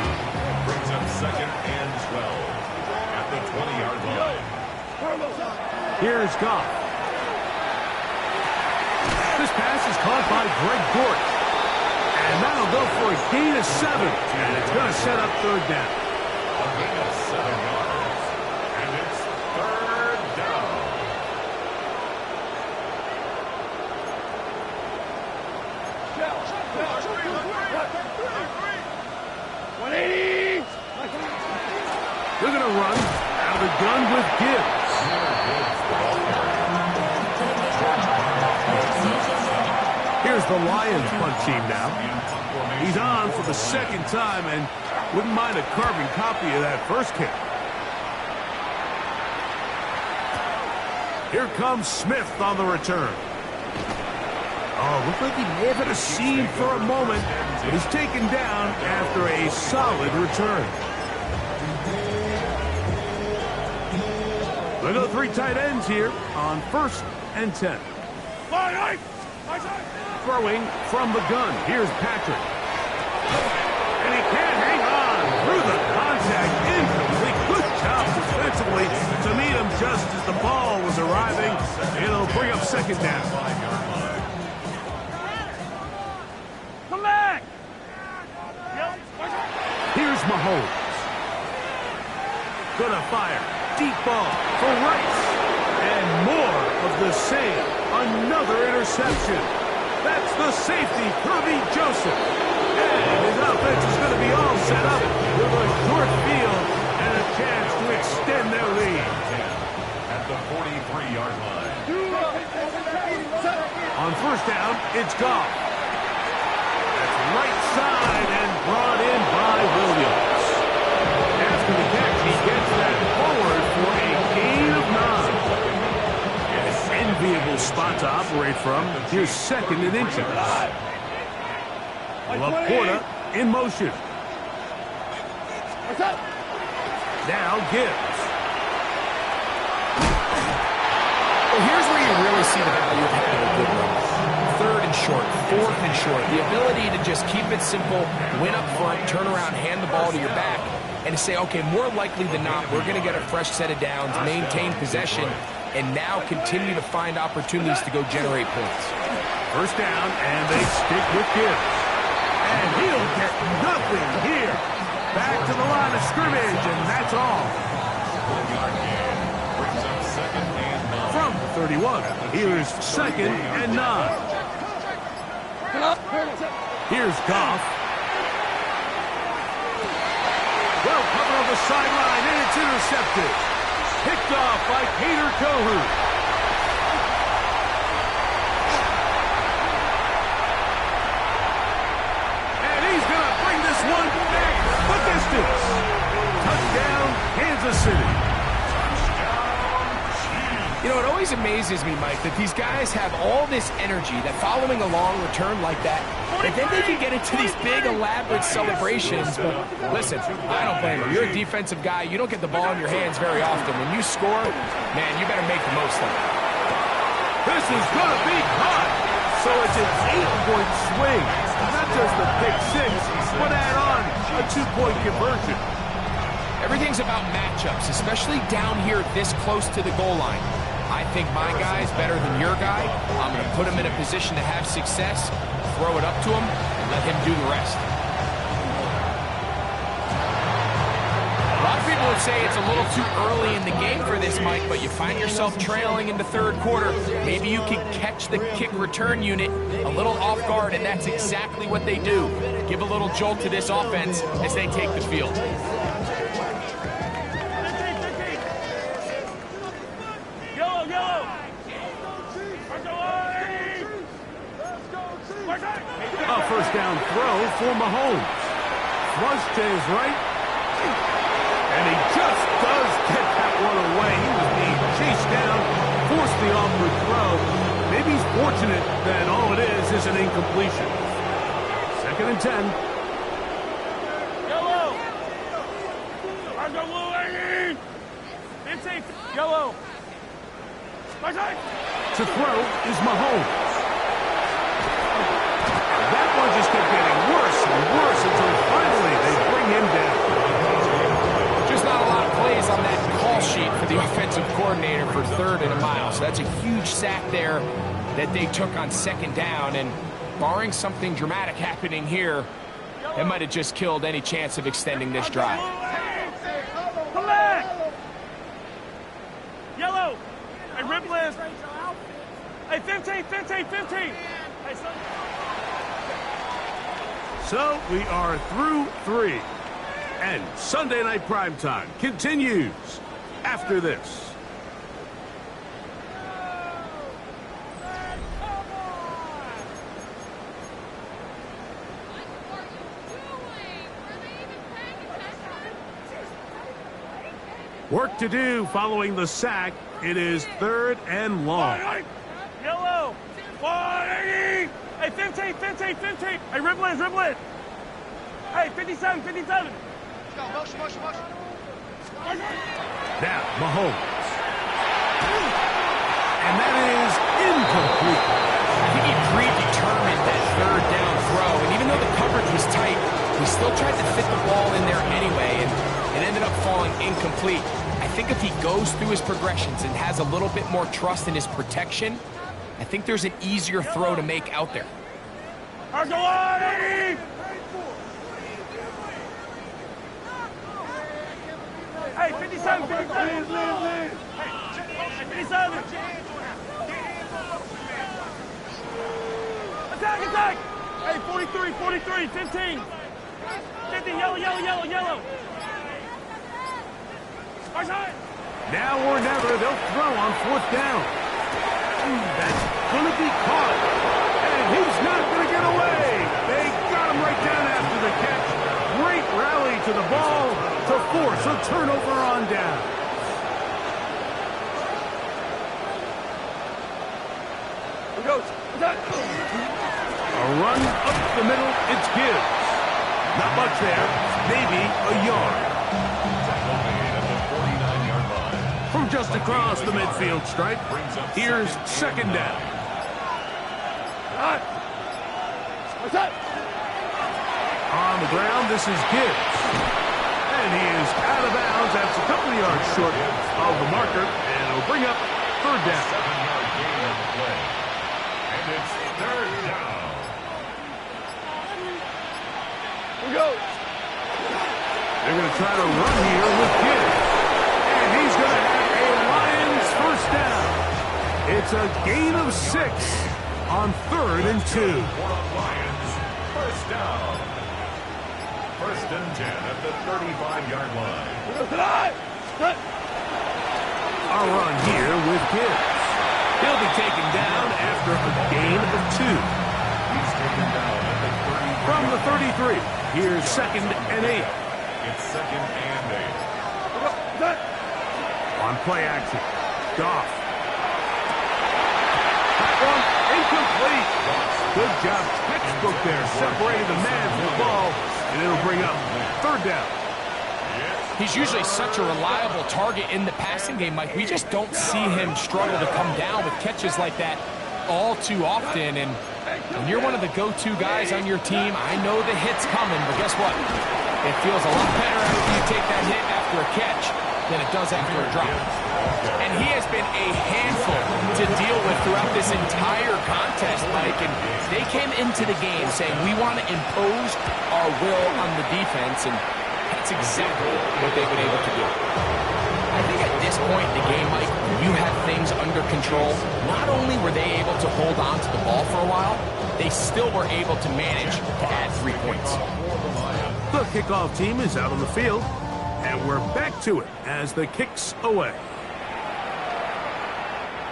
Brings up second and 12 at the 20-yard line. Here's Goff. This pass is caught by Greg Gort. And that'll go for a gain of 7. And it's going to set up third down. A gain of 7 yards. And it's third down. They're going to run out of the gun with Gibbs. Here's the Lions punt team now. He's on for the second time and wouldn't mind a carbon copy of that first kick. Here comes Smith on the return. Oh, looked like he may have had a seam for a moment, but he's taken down after a solid return. Look at the 3 tight ends here on first and 10. Throwing from the gun. Here's Patrick. And he can't hang on through the contact. Incomplete. Good job defensively to meet him just as the ball was arriving. It'll bring up second down. Come back! Here's Mahomes. Gonna fire. Deep ball for Rice. And more of the same. Another interception. That's the safety, Kirby Joseph. And his offense is going to be all set up with a short field and a chance to extend their lead. At the 43-yard line. On first down, it's Goff. That's right side and brought in by Williams. After the catch, he gets that forward for a gain of 9. Enviable spot to operate from. Here's second and inches. Laporta in motion. Now Gibbs. Well, here's where you really see the value of having a good run. Third and short, fourth and short. The ability to just keep it simple, win up front, turn around, hand the ball to your back, and to say, okay, more likely than not, we're going to get a fresh set of downs, maintain possession, and now continue to find opportunities to go generate points. First down, and they stick with Gibbs. And he'll get nothing here. Back to the line of scrimmage, and that's all. Brings up second and 9. From the 31, here's second and 9. Here's Goff. Well covered on the sideline, and it's intercepted. Picked off by Kader Kohou. And he's going to bring this one back the distance. Touchdown, Kansas City. You know, it always amazes me, Mike, that these guys have all this energy, that following a long return like that, and then they can get into these big, elaborate celebrations. But listen, I don't blame them. You're a defensive guy. You don't get the ball in your hands very often. When you score, man, you better make the most of it. This is going to be hot. So it's an 8-point swing. Not just the pick 6, but add on a 2-point conversion. Everything's about matchups, especially down here this close to the goal line. I think my guy's better than your guy. I'm going to put him in a position to have success, throw it up to him, and let him do the rest. A lot of people would would say it's a little too early in the game for this, Mike, but you find yourself trailing in the third quarter. Maybe you can catch the kick return unit a little off guard, and that's exactly what they do. Give a little jolt to this offense as they take the field. A first down throw for Mahomes. Flush to his right. And he just does get that one away. He was being chased down, forced the awkward throw. Maybe he's fortunate that all it is an incompletion. 2nd and 10. Yellow. Yellow. To throw is Mahomes. That one just kept getting worse and worse until finally they bring him down. Just not a lot of plays on that call sheet for the offensive coordinator for 3rd and a mile. So that's a huge sack there that they took on 2nd down. And barring something dramatic happening here, that might have just killed any chance of extending this drive. Come back! Yellow! Hey, Ripland! Hey, 15! Hey, son. So we are through 3. And Sunday Night Primetime continues after this. Work to do following the sack. It is 3rd and long. Yellow! 480! Hey, 15! Hey, Ripland! Hey, 57! Now, Mahomes. And that is incomplete. I think he predetermined that 3rd down throw. And even though the coverage was tight, he still tried to fit the ball in there anyway. And it ended up falling incomplete. I think if he goes through his progressions and has a little bit more trust in his protection, I think there's an easier throw to make out there. Hey, 57! Hey, 57! Attack! Hey, 43, 15! 50, yellow! Now or never, they'll throw on 4th down. That's going to be caught. And he's not going to get away. They got him right down after the catch. Great rally to the ball to force a turnover on down. A run up the middle, it's Gibbs. Not much there, maybe a yard. From just across the midfield stripe, here's 2nd down. On the ground, this is Gibbs. And he is out of bounds. That's a couple of yards short of the marker. And it'll bring up 3rd down. 7-yard gain on the play. And it's 3rd down. They're going to try to run here with Gibbs. And he's going to have a Lions 1st down. It's a gain of 6 on 3rd and 2. Lions, 1st down. 1st and 10 at the 35-yard line. A run here with Gibbs. He'll be taken down after a gain of 2. He's taken down at the 33. From the 33, here's 2nd and 8. It's 2nd and 8. On play action, Goff. That one incomplete. Good job, textbook there, separating the man from the ball, and it'll bring up 3rd down. He's usually such a reliable target in the passing game, Mike. We just don't see him struggle to come down with catches like that all too often. And when you're one of the go-to guys on your team, I know the hit's coming, but guess what? It feels a lot better after you take that hit after a catch than it does after a drop. And he has been a handful to deal with throughout this entire contest, Mike. And they came into the game saying, we want to impose our will on the defense. And That's exactly what they've been able to do. I think at this point in the game, Mike, you have things under control. Not only were they able to hold on to the ball for a while, they still were able to manage to add 3 points. The kickoff team is out on the field, and we're back to it as the kick's away.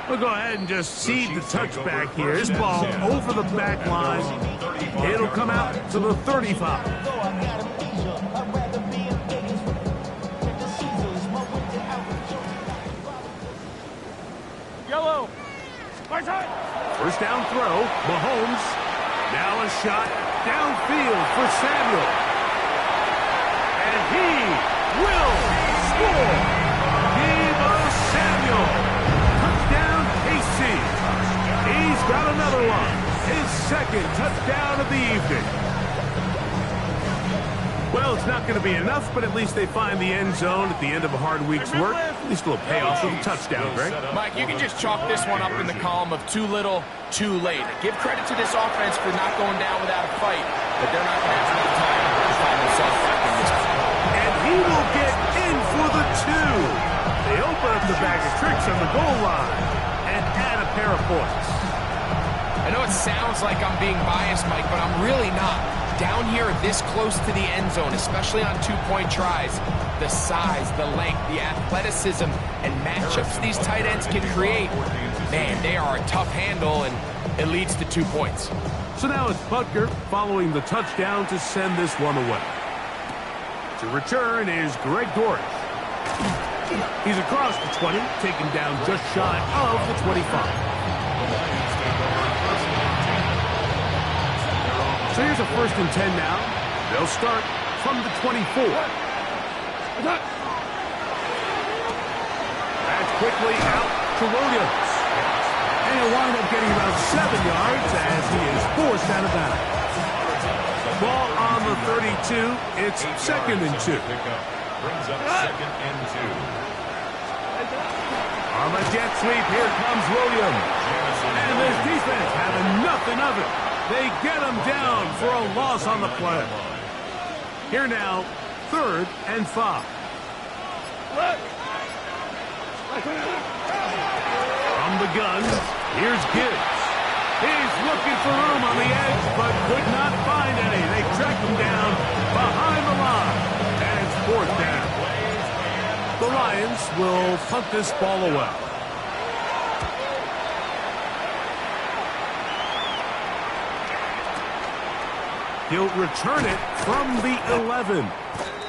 We'll go ahead and just cede the touchback here. This ball over the back line. It'll come out to the 35. Yellow. First down throw. Mahomes. Now a shot downfield for Samuel. And he will score. Deebo Samuel. Touchdown, KC. He's got another one. His second touchdown of the evening. Well, it's not going to be enough, but at least they find the end zone at the end of a hard week's work. At least a little payoff with a touchdown, Greg. Mike, you can just chalk this one up in the column of too little, too late. Give credit to this offense for not going down without a fight, but they're not going to have enough time to find themselves back in this one. And he will get in for the 2. They open up the bag of tricks on the goal line and add a pair of points. I know it sounds like I'm being biased, Mike, but I'm really not. Down here this close to the end zone, especially on 2-point tries, the size, the length, the athleticism, and matchups these tight ends can create, man, they are a tough handle, and it leads to 2 points. So now it's Butker following the touchdown to send this one away. To return is Greg Dortch. He's across the 20, taken down just shy of the 25. So here's a 1st and 10 now. They'll start from the 24. That's quickly out to Williams. And he'll wind up getting about 7 yards as he is forced out of bounds. Ball on the 32. It's 2nd and 2. Brings up 2nd and 2. On the jet sweep, here comes Williams. And this defense having nothing of it. They get him down for a loss on the play. Here now, 3rd and 5. From the gun, here's Gibbs. He's looking for room on the edge, but could not find any. They track him down behind the line, and it's 4th down. The Lions will punt this ball away. He'll return it from the 11.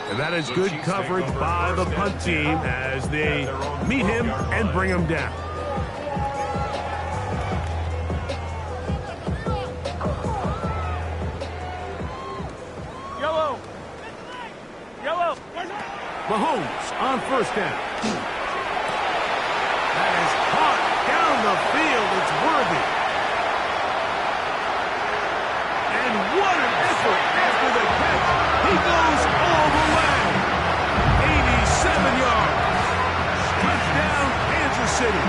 And that is good coverage by the punt team as they meet him and bring him down. Yellow. Yellow. Mahomes on 1st down. That is caught down the field. It's worthy. And what an effort after the catch. He goes all the way. 87 yards. Touchdown, Kansas City.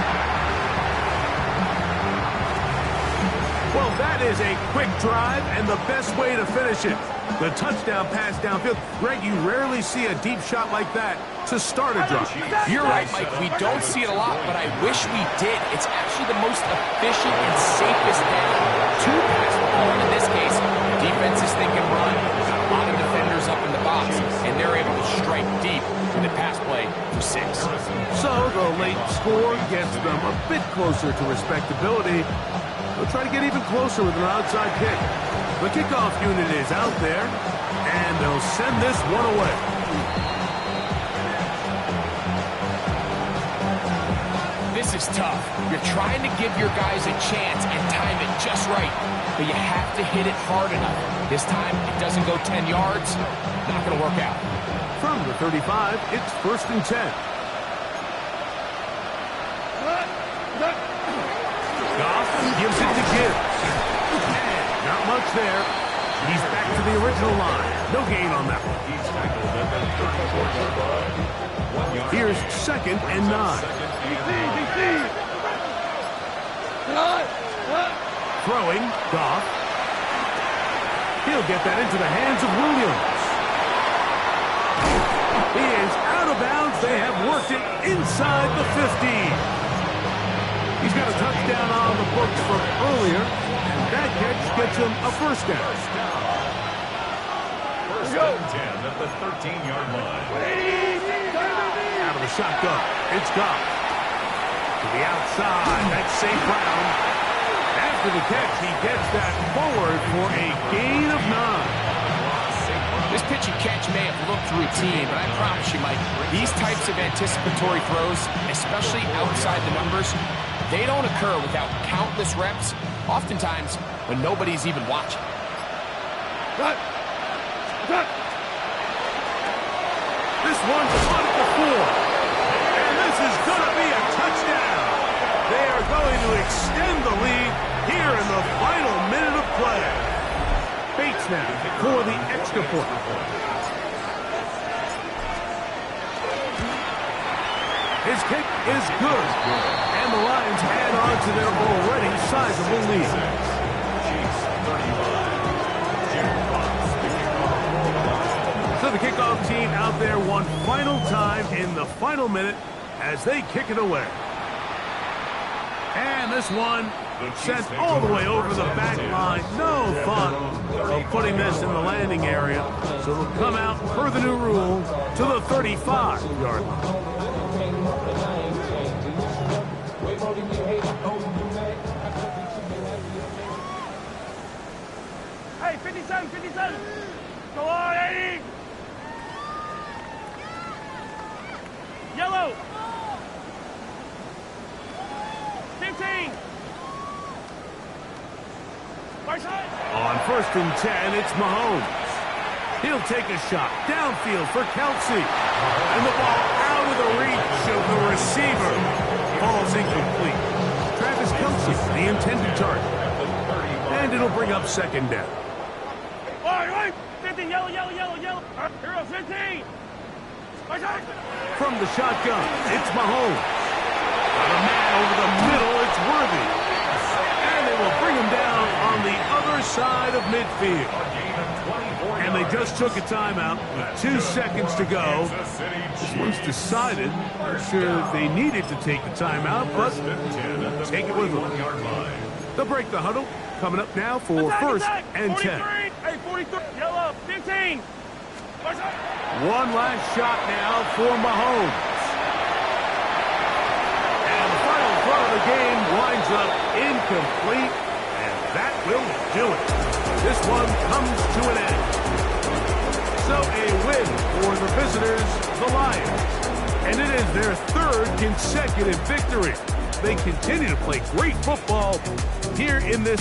Well, that is a quick drive and the best way to finish it. The touchdown pass downfield. Greg, you rarely see a deep shot like that to start a drive. You're right, Mike. We don't see it a lot, but I wish we did. It's actually the most efficient and safest down to pass the ball. In this case, the defense is thinking run. Got a lot of defenders up in the box, and they're able to strike deep with the pass play for 6. So the late score gets them a bit closer to respectability. They'll try to get even closer with an outside kick. The kickoff unit is out there, and they'll send this one away. This is tough. You're trying to give your guys a chance and time it just right, but you have to hit it hard enough. This time, it doesn't go 10 yards. Not going to work out. From the 35, it's 1st and 10. Goff gives it to Gibbs. And not much there. He's back to the original line. No gain on that one. Here's 2nd and 9. Throwing, Goff. He'll get that into the hands of Williams. He is out of bounds. They have worked it inside the 50. He's got a touchdown on the books from earlier, and that catch gets him a first down. First and 10 at the 13-yard line. Out of the shotgun, it's Goff. To the outside, that's St. Brown. After the catch, he gets that forward for a gain of 9. This pitch and catch may have looked routine, but I promise you, Mike, these types of anticipatory throws, especially outside the numbers, they don't occur without countless reps, oftentimes when nobody's even watching. Cut. This one's on at the 4. And this is going to be a touchdown. They are going to extend the lead here in the final minute of play. Bates now for the extra point. His kick is good. And the Lions add on to their already sizable lead. So the kickoff team out there one final time in the final minute as they kick it away. And this one sent all the way over the back line. No thought of putting this in the landing area. So it'll come out per the new rule to the 35-yard line. Hey, 57. Go on, Eddie. Yellow. 15. Right side. On 1st and 10, it's Mahomes. He'll take a shot downfield for Kelsey. And the ball out of the reach of the receiver. Ball's incomplete. Travis Kelsey, the intended target. And it'll bring up 2nd down. Right. 15, yellow. Here goes 15. Right side. From the shotgun, it's Mahomes. Got a man over the middle, it's Worthy. And they will bring him down on the other side of midfield. And they just took a timeout with 2 seconds to go. This one's decided. Not sure if they needed to take the timeout, but take it with them. They'll break the huddle. Coming up now for Attack, 1st and 10. 43. Hey, 43. Yellow. 15. One last shot now for Mahomes. And the final throw of the game winds up incomplete, and that will do it. This one comes to an end. So a win for the visitors, the Lions. And it is their 3rd consecutive victory. They continue to play great football here in this